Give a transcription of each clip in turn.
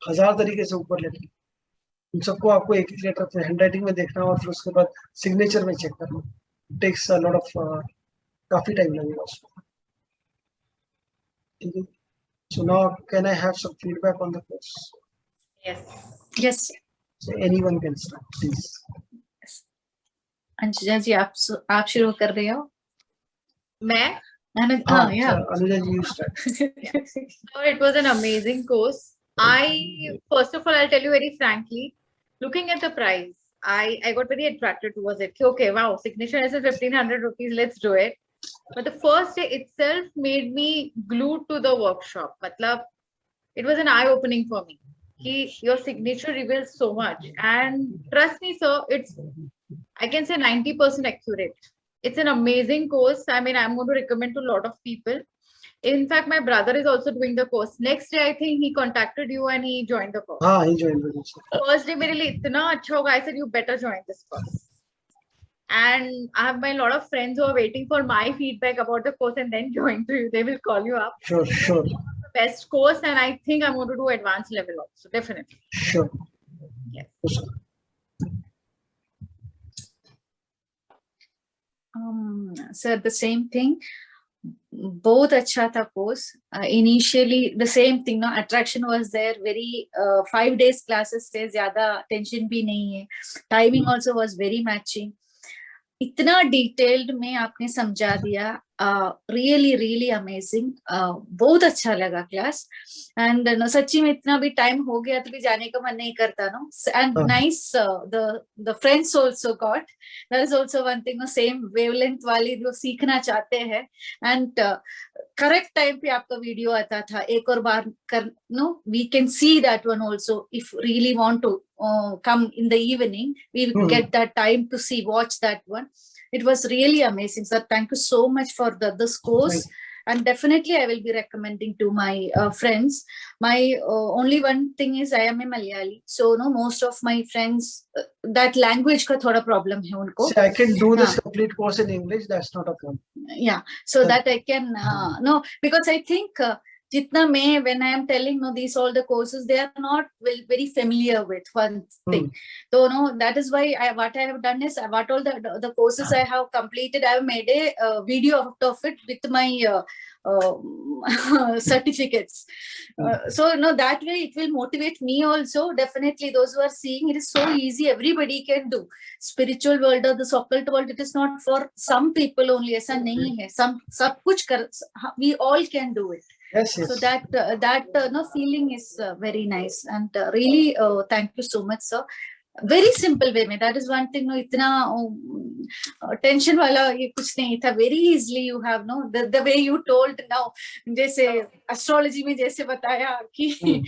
1000 तरीके से ऊपर लेटर, उन सबको आपको एक एक लेटर अपने हैंडराइटिंग में देखना और फिर उसके बाद सिग्नेचर में चेक करना। टेक्स अ लॉट ऑफ, काफी टाइम लगेगा उसको। ठीक है, so now can I have some feedback on the course? Yes. Yes. So anyone can start please. Anjuja ji, आप शुरू कर रहे हो? मैं? हाँ, yeah. Anuja ji you start. So it was an amazing course. First of all, I'll tell you very frankly, looking at the price, I got very attracted towards it. Okay, wow, signature is 1,500 rupees, let's do it. But the first day itself made me glued to the workshop. Matlab, it was an eye-opening for me. Your signature reveals so much. And trust me, sir, it's, I can say 90% accurate. It's an amazing course. I mean, I'm going to recommend to a lot of people. In fact, my brother is also doing the course. Next day, I think he contacted you and he joined the course. हाँ, he joined with us. First day, मेरे लिए इतना अच्छा होगा. I said, you better join this course. And I have my lot of friends who are waiting for my feedback about the course and then join to you. They will call you up. Sure, sure. Best course, and I think I'm going to do advanced level also. Definitely. Sure. Yes. Sir, the same thing. बहुत अच्छा था course. Initially the same thing, no attraction was there. Very 5 days classes थे, ज्यादा tension भी नहीं है. Timing also was very matching. इतना detailed में आपने समझा दिया. Really really amazing. बहुत अच्छा लगा क्लास. एंड नो सच्ची में इतना भी टाइम हो गया तो भी जाने का मन नहीं करता. No and nice the friends also got. That is also one thing, same wavelength वाली जो सीखना चाहते हैं. एंड करेक्ट टाइम पे आपका वीडियो आता था. एक और बार कर no we can see that one also if really want to come in the evening. We will get that time to watch that one. It was really amazing, sir. Thank you so much for this course. And definitely I will be recommending to my friends. My only one thing is I am a Malayali, so no most of my friends that language ka thoda problem hai unko. See, I can do this complete course in English. That's not a problem. Yeah, so that I can no, because I think jitna mein when I am telling no these all the courses, they are not very familiar with one thing. So no, that is why what I have done is what all the courses I have completed, I have made a video out of it with my certificates. So no, that way it will motivate me also. Definitely those who are seeing, it is so easy, everybody can do. Spiritual world or the occult world, it is not for some people only. Aisa nahi hai. Sab kuch we all can do it. Yes, yes. So that no feeling is very nice. And really thank you so much, sir. Very simple way में. That is one thing. No इतना tension वाला ये कुछ नहीं था. Very easily you have no the way you told now. जैसे astrology में जैसे बताया कि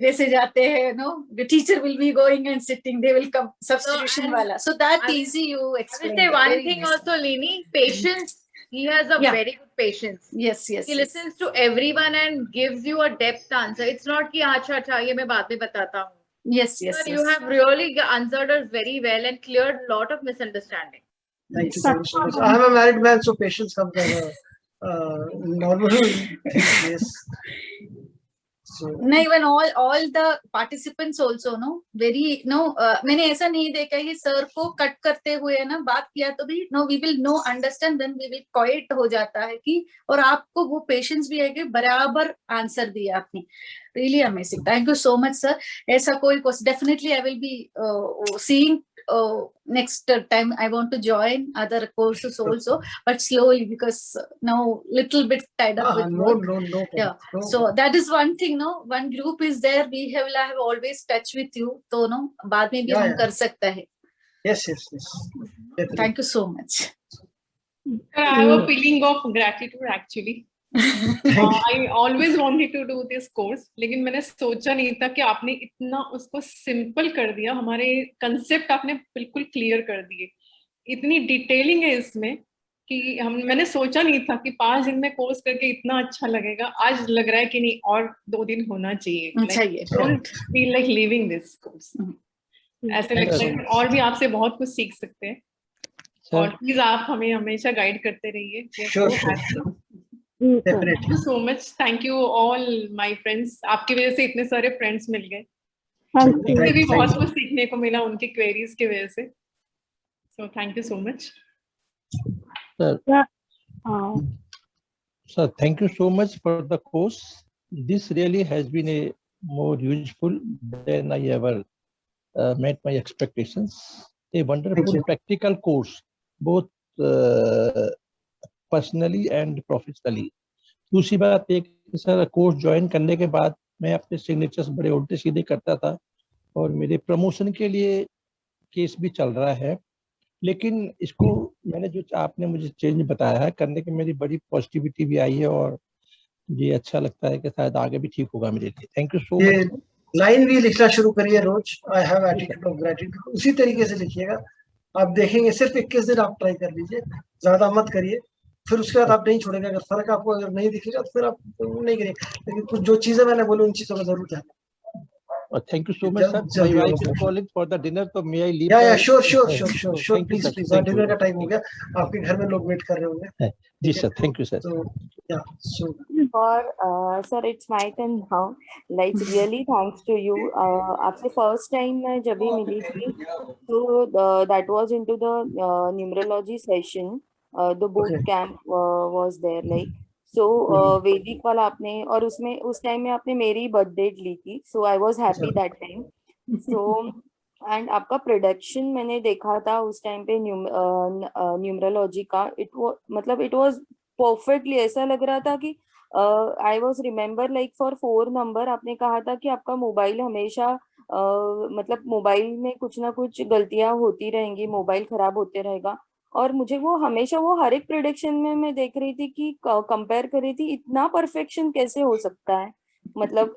जैसे जाते हैं no the teacher will be going and sitting, they will come substitution वाला. So that easy you explain. I will say one thing also, Lini, patience. He has a very good patience. Yes, yes. He listens to everyone and gives you a depth answer. It's not कि अच्छा ये मैं बाद में बताता हूँ. Yes, yes. But you have really answered us very well and cleared a lot of misunderstanding. Thank you so much. I am a married man, so patience comes as a normal thing. Yes. So, no, even all the participants also no very no मैंने ऐसा नहीं देखा कि sir को cut करते हुए ना बात किया तो भी no we will no understand, then we will quiet हो जाता है कि और आपको वो पेशेंस भी है कि बराबर आंसर दिया आपने. Really amazing. Thank you so much, sir. ऐसा कोई course definitely I will be seeing next time. I want to join other courses also, but slowly because now little bit tied up with work. No. Yeah. So that is one thing. No, one group is there. We have always touch with you. So no, बाद में भी हम कर सकते हैं. Yes. Definitely. Thank you so much. I have a feeling of gratitude actually. I always wanted to do this course, लेकिन मैंने सोचा नहीं था कि आपने इतना उसको सिंपल कर दिया. हमारे कंसेप्ट आपने बिल्कुल क्लियर कर दिए. इतनी डिटेलिंग है इसमें कि मैंने सोचा नहीं था कि 5 दिन में कोर्स करके इतना अच्छा लगेगा. आज लग रहा है कि नहीं और 2 दिन होना चाहिए. Don't feel like leaving this course. ऐसे लगता है और भी आपसे बहुत कुछ सीख सकते हैं. और प्लीज आप हमें हमेशा गाइड करते रहिए. Sure. Thank you so much. Thank you all my friends. आपकी वजह से इतने सारे फ्रेंड्स मिल गए. मुझे भी Thank बहुत you. कुछ सीखने को मिला उनके क्वेरीज की वजह से, so thank you so much. Sir, thank you so much for the course. This really has been a more useful than I ever met my expectations. A Thank wonderful you. practical course, both personally and professionally. दूसरी बात एक sir, course join करने के बाद मैं अपने signatures बड़े उल्टे सीधे करता था और मेरे प्रमोशन के लिए केस भी चल रहा है, लेकिन इसको मैंने जो आपने मुझे चेंज बताया है करने के मेरी बड़ी पॉजिटिविटी भी आई है और ये अच्छा लगता है कि शायद आगे भी ठीक होगा मेरे लिए। थैंक यू सो ये मच। लाइन भी लिखना शुरू करिए रोज, I have attitude of gratitude, उसी तरीके से लिखिएगा। आप देखेंगे सिर्फ 21 दिन आप ट्राई कर लीजिए, ज्यादा मत करिए, फिर उसके बाद आप नहीं छोड़ेंगे। अगर फर्क आपको अगर नहीं दिखेगा तो फिर आप नहीं करिए, लेकिन कुछ जो चीजें मैंने बोली उन चीजों का जरूर ध्यान रखें। Thank you so much sir. My wife is calling for the dinner, तो मे आई लीव? या sure sure sure sure sure, thank you please sir. Please, dinner का टाइम हो गया, आपके घर में लोग वेट कर रहे होंगे। जी सर, थैंक यू सर। तो या सो और sir it's my turn now, like really thanks to you. आपसे फर्स्ट टाइम मैं जब भी मिली थी तो that was into the numerology session, the boot Okay. Camp was there, like so Vedic वाला आपने, और उसमें उस टाइम में आपने मेरी बर्थ डेट ली थी, so I was happy that time. So and आपका प्रोडक्शन मैंने देखा था उस टाइम पे न्यूमरोलॉजी का, मतलब इट वाज परफेक्टली, ऐसा लग रहा था कि I was remember like for 4 number आपने कहा था कि आपका मोबाइल हमेशा मतलब मोबाइल में कुछ ना कुछ गलतियां होती रहेंगी, मोबाइल खराब होते रहेगा, और मुझे वो हमेशा वो हर एक प्रोडक्शन में मैं देख रही थी कि कंपेयर कर रही थी इतना परफेक्शन कैसे हो सकता है, मतलब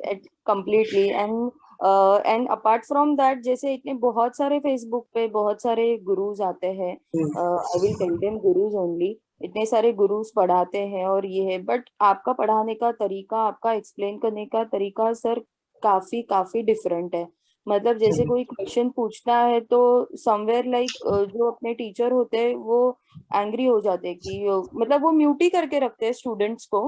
completely. And apart from that, जैसे इतने बहुत सारे फेसबुक पे बहुत सारे गुरुज आते हैं, I will tell them gurus only, इतने सारे गुरुज पढ़ाते हैं और ये है, बट आपका पढ़ाने का तरीका, आपका एक्सप्लेन करने का तरीका सर काफी काफी डिफरेंट है। मतलब जैसे कोई क्वेश्चन पूछता है तो समवेयर लाइक जो अपने टीचर होते हैं वो एंग्री हो जाते हैं कि मतलब वो म्यूट ही करके रखते हैं स्टूडेंट्स को,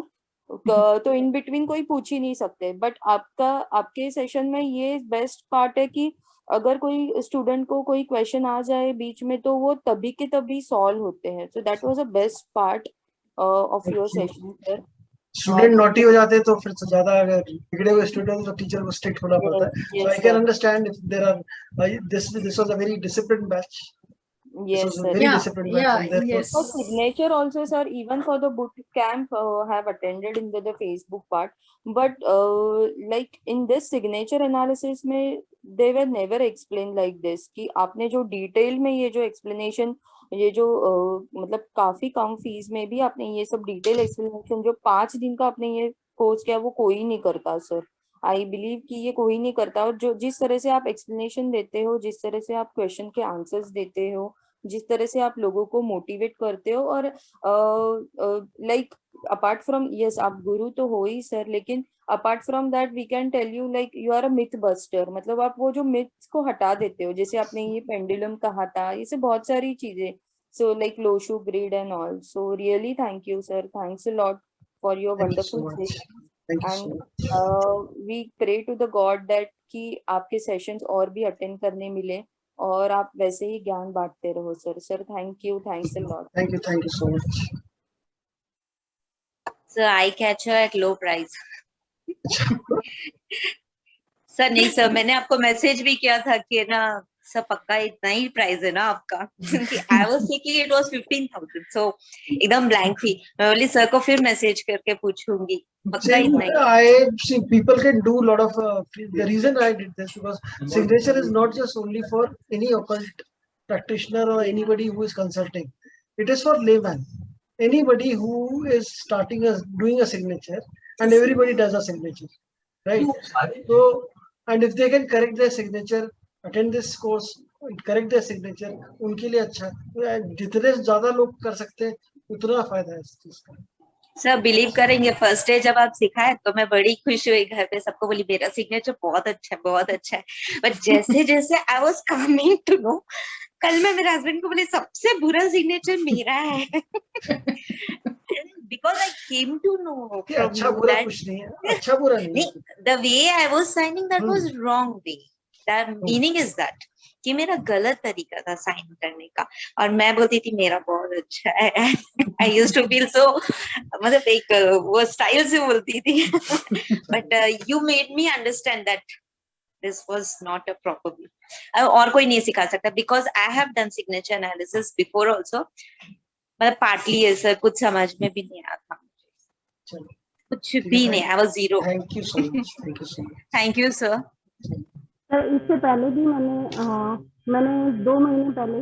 तो इन बिटवीन कोई पूछ ही नहीं सकते। बट आपके सेशन में ये बेस्ट पार्ट है कि अगर कोई स्टूडेंट को कोई क्वेश्चन आ जाए बीच में तो वो तभी के तभी सॉल्व होते हैं। So that was a best part of your session sir. Student naughty हो जाते हैं तो फिर से ज्यादा, अगर बिगड़े हुए स्टूडेंट तो टीचर को स्ट्रिक्ट होना पड़ता है। So I can understand if there are this was a very disciplined batch. Yes, sir. Very Yeah, disciplined batch, yeah, and therefore yes. For signature also, sir, even for the boot camp, have attended in the Facebook part. But like in this signature analysis में, they were never explained like this कि आपने जो detail में ये जो explanation, ये जो मतलब काफी कम फीस में भी आपने ये सब डिटेल एक्सप्लेनेशन जो 5 दिन का आपने ये कोर्स किया वो कोई नहीं करता सर। आई बिलीव कि ये कोई नहीं करता, और जो जिस तरह से आप एक्सप्लेनेशन देते हो, जिस तरह से आप क्वेश्चन के आंसर्स देते हो, जिस तरह से आप लोगों को मोटिवेट करते हो, और लाइक अपार्ट फ्रॉम, यस आप गुरु तो हो ही सर, लेकिन apart from that we can tell you like you are a myth buster. मतलब आप वो जो मिथ्स को हटा देते हो, जैसे आपने ये पेंडुलम कहा था, ये से बहुत सारी चीजें, so like Lo Shu grid and all. So really thank you sir, thanks a lot for your thank you so wonderful much. Session, Thank you so and much. We pray to the god that कि आपके sessions और भी attend करने मिले और आप वैसे ही ज्ञान बांटते रहो sir. Sir thank you, thanks a lot. Thank you so much. Sir, I catch her at low price. Sir नहीं सर, मैंने आपको मैसेज भी किया था कि ना सर पक्का इतना ही प्राइस है ना आपका, क्योंकि I was thinking it was 15,000, सो एकदम ब्लैंक थी। मैं बोली सर को फिर मैसेज करके पूछूंगी, पक्का Same, इतना ही। I see people can do a lot of. The reason I did this because signature is not just only for any occult practitioner or anybody who is consulting. It is for layman. Anybody who is starting as doing a signature, and everybody does a signature, right? So, and if they can correct their signature, attend this course, correct their signature, उनके लिए अच्छा है। जितने ज्यादा लोग कर सकते हैं उतना फायदा है इस चीज का। सर बिलीव करेंगे, फर्स्ट डे जब आप सिखाए तो मैं बड़ी खुश हुई, घर पे सबको बोली मेरा सिग्नेचर बहुत अच्छा है, बहुत अच्छा है। बट जैसे जैसे I was coming to know, कल मैं मेरे हस्बैंड को बोली सबसे बुरा सिग्नेचर मेरा है। Because I came to know अच्छा बुरा कुछ नहीं है, अच्छा बुरा नहीं है। The way I was signing that was wrong way. Meaning is that कि मेरा गलत तरीका था साइन करने का, और मैं बोलती थी मेरा बहुत अच्छा है। I used to feel so, मतलब एक वो स्टाइल से बोलती थी। But you made me understand that this was not a proper way. और कोई नहीं सिखा सकता, because I have done signature analysis before also, मतलब partly ऐसा कुछ समझ में भी नहीं आया था मुझे, कुछ भी नहीं, I was zero. Thank you so much. Thank you so much. Thank you sir. Sir इससे पहले भी मैंने 2 महीने पहले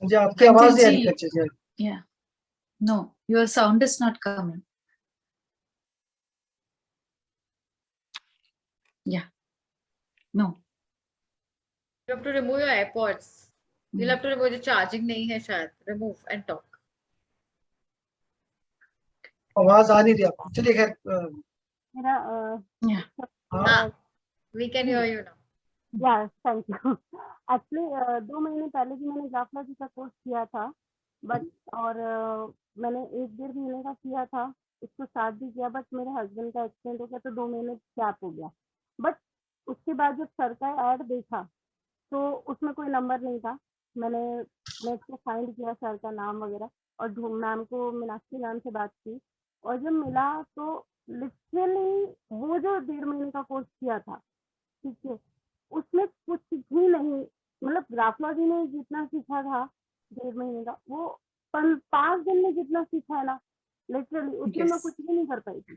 मुझे आपकी आवाज नहीं आ रही अच्छे से। Yeah. No, your sound is not coming. Yeah. No. You have to remove your AirPods. You'll have to remove the charging नहीं है शायद. Remove and talk. आवाज आ नहीं रही आपको। चलिए खैर मेरा हाँ We can hear you now. या थैंक यू। एक्चुअली 2 महीने पहले भी मैंने ग्राफोलॉजी का कोर्स किया था, बट और मैंने 1-1.5 महीने का किया था, उसको स्टार्ट भी किया, बट मेरे हस्बैंड का एक्सीडेंट हो गया तो 2 महीने गैप हो गया। बट उसके बाद जब सर का ऐड देखा तो उसमें कोई नंबर नहीं था। मैंने नेट पे फाइंड किया सर का नाम वगैरह और मैम को मीनाक्षी मैम से बात की, और जब मिला तो लिटरली वो जो 1.5 महीने का कोर्स किया था, ठीक है, उसमें कुछ भी नहीं, मतलब ग्राफोलॉजी में जितना सीखा था 1.5 महीने का, वो 5 दिन में जितना सीखा है ना, लिटरली उसमें मैं Yes. कुछ भी नहीं कर पाई थी।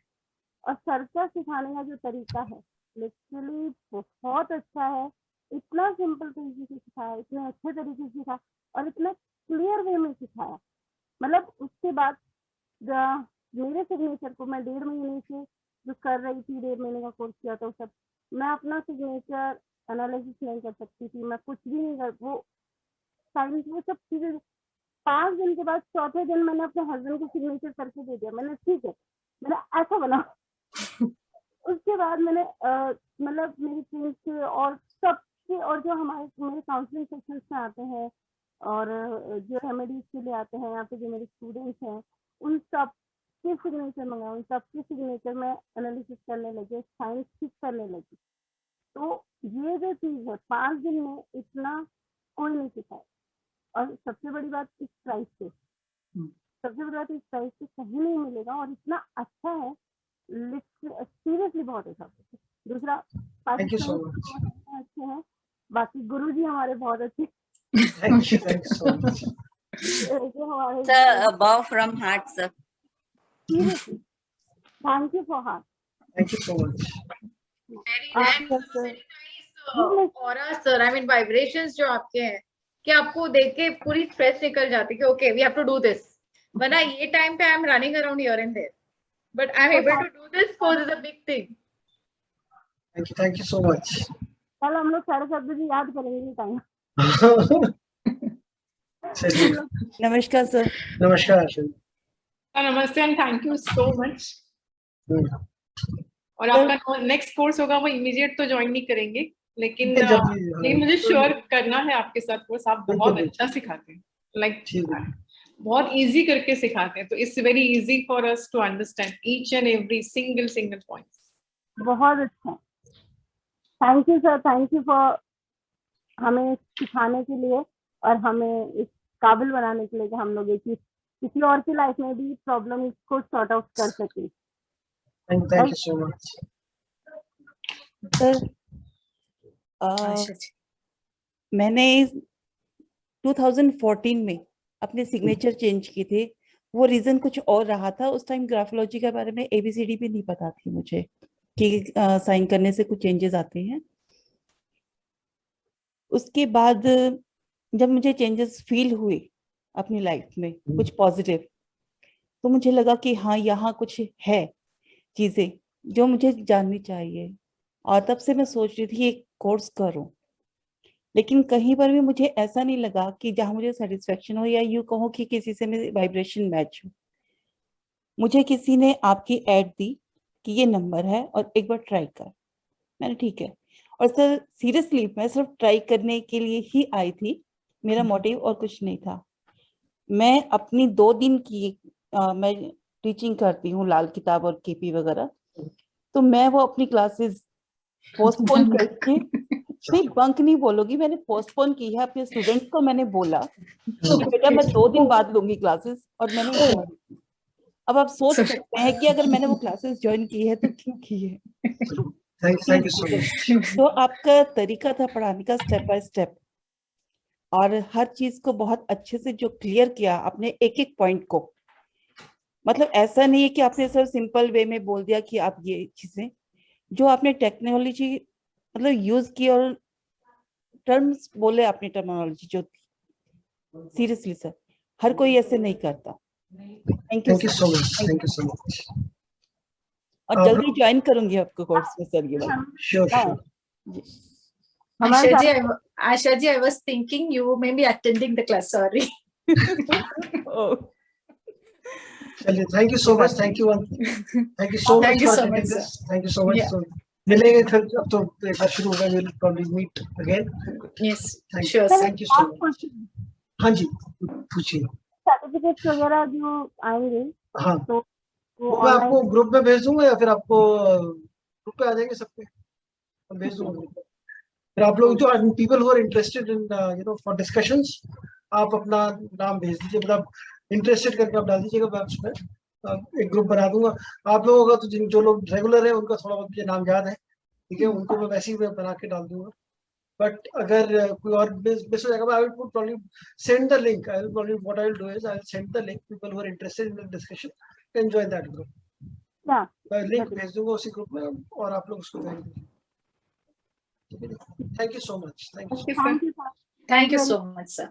और सर का सिखाने का जो तरीका है लिटरली बहुत अच्छा है, इतना सिंपल तरीके से सिखाया, इतने अच्छे तरीके से सिखाया और इतना क्लियर वे में सिखाया। मतलब उसके बाद मेरे सिग्नेचर को मैं 1.5 महीने से जो कर रही थी, 1.5 महीने का कोर्स किया था, सब मैं अपना सिग्नेचर एनालिसिस नहीं कर सकती थी, मैं कुछ भी नहीं कर, वो साइंस वो सब चीजें 5 दिन के बाद 4थे दिन मैंने अपने हस्बैंड को सिग्नेचर करके दे दिया। मैंने ठीक है, मैंने ऐसा बना। उसके बाद मैंने मतलब मेरी फ्रेंड्स के और सबके, और जो मेरे काउंसलिंग सेशंस में आते हैं और जो रेमेडीज के लिए आते हैं, यहाँ पे जो मेरे स्टूडेंट्स हैं, उन सब के सिग्नेचर मंगाए, उन सब के सिग्नेचर में एनालिसिस करने लगे, साइंस ठीक करने लगी। तो ये जो चीज है 5 दिन में इतना कोई नहीं सिखाया। और सबसे बड़ी बात इस प्राइस पे, सबसे बड़ी बात इस प्राइस पे कहीं नहीं मिलेगा, और इतना अच्छा है, सीरियसली बहुत अच्छा। दूसरा Thank you so much. Pakistan अच्छे हैं, बाकी गुरुजी हमारे बहुत अच्छे, Thank you so much. जो हमारे Sir, above from heart sir. Seriously thank you for heart. Thank you so much. Very nice aura sir. I mean vibrations जो आपके हैं कि आपको देख के पूरी स्ट्रेस निकल जाती है कि okay we have to do this. वरना ये टाइम पे I am running around here and there. But I'm able to do this course is a big thing. Thank you so much. कल हम लोग 7:30 बजे याद करेंगे टाइम। चलिए नमस्कार सर। नमस्कार आशीष। नमस्ते and thank you so much. Hmm. और आपका नेक्स्ट कोर्स होगा वो इमीडिएट तो ज्वाइन नहीं करेंगे, लेकिन लेकिन मुझे श्योर करना है आपके साथ कोर्स, आप बहुत अच्छा सिखाते हैं, लाइक बहुत इजी करके सिखाते हैं, तो it's very easy for us to understand each and every single points. बहुत अच्छा, thank you sir, thank you for हमें सिखाने के लिए और हमें इस काबिल बनाने के लिए कि हम लोग एक किसी और की लाइफ में भी प्रॉब्लम को सॉर्ट आउट कर सके। Thank you so much. Sir मैंने 2014 में अपने सिग्नेचर चेंज किए थे, वो रीजन कुछ और रहा था। उस टाइम ग्राफोलॉजी के बारे में ABCD भी नहीं पता थी मुझे कि साइन करने से कुछ चेंजेस आते हैं। उसके बाद जब मुझे चेंजेस फील हुए अपनी लाइफ में कुछ पॉजिटिव, तो मुझे लगा कि हाँ यहाँ कुछ है चीजें जो मुझे जाननी चाहिए, और तब से मैं सोच रही थी एक कोर्स करूं, लेकिन कहीं पर भी मुझे ऐसा नहीं लगा कि जहां मुझे सेटिस्फेक्शन हो, या यूं कहो कि किसी से मेरी वाइब्रेशन मैच हो। मुझे किसी ने आपकी ऐड दी कि ये नंबर है और एक बार ट्राई कर। मैंने ठीक है, और सर सीरियसली मैं सिर्फ ट्राई करने के लिए ही आई थी, मेरा मोटिव और कुछ नहीं था। मैं अपनी 2 दिन की मैं टीचिंग करती हूँ लाल किताब और KP वगैरह, तो मैं वो अपनी क्लासेस पोस्टपोन करके, नहीं बंक नहीं बोलोगी, मैंने पोस्टपोन की है। अपने स्टूडेंट्स को मैंने बोला कि बेटा मैं 2 दिन बाद लूंगी क्लासेस, और मैंने उनको दी थी। अब आप सोच सकते हैं कि अगर मैंने वो क्लासेस ज्वाइन की है तो क्यों की है। Thank you so much. तो आपका तरीका था पढ़ाने का स्टेप बाय स्टेप, और हर चीज को बहुत अच्छे से जो क्लियर किया आपने, एक एक पॉइंट को। मतलब ऐसा नहीं है कि आपने सिर्फ सिंपल वे में बोल दिया कि आप ये चीजें, जो आपने टेक्नोलॉजी मतलब यूज की और टर्म्स बोले आपने, टर्मिनोलॉजी जो थी, सीरियसली सर हर कोई ऐसे नहीं करता। Thank you Thank you so much. Thank you so much. और जल्दी ज्वाइन करूंगी आपको कोर्स में सर, ये वाला। Sure, हाँ, sure. Ji. Asha ji, I was thinking you may be attending the class. Sorry. Oh, चलिए, thank you so much. Thank you so Thank much you for so attending much, this. Thank you so much. Yeah. So मिलेंगे फिर, अब तो एक बार शुरू होगा, we'll probably meet again. Yes, Thank sure, you. sir. Thank you so much. हाँ जी, पूछिए। Certificate वगैरह जो आएंगे हाँ, तो वो मैं आपको ग्रुप में भेज दूंगा, या फिर आपको ग्रुप पे आ जाएंगे सब पे, मैं भेज दूंगा ग्रुप पे। फिर आप लोग जो people who are interested in for discussions, आप अपना नाम भेज दीजिए, मतलब इंटरेस्टेड करके आप डाल दीजिएगा मैं उसमें एक ग्रुप बना दूंगा। आप लोगों का तो जो लोग रेगुलर है उनका थोड़ा बहुत मुझे नाम याद है, ठीक है, उनको मैं वैसे ही मैं बना के डाल दूंगा। बट अगर कोई और मिस हो जाएगा, I will probably send the link, I will probably what I will do is I will send the link, people who are interested in the discussion can join that group. मैं link भेज दूंगा उसी group में, और आप लोग उसको join कीजिए। Thank you so much. Thank you. Okay, sir. Thank you so much, sir.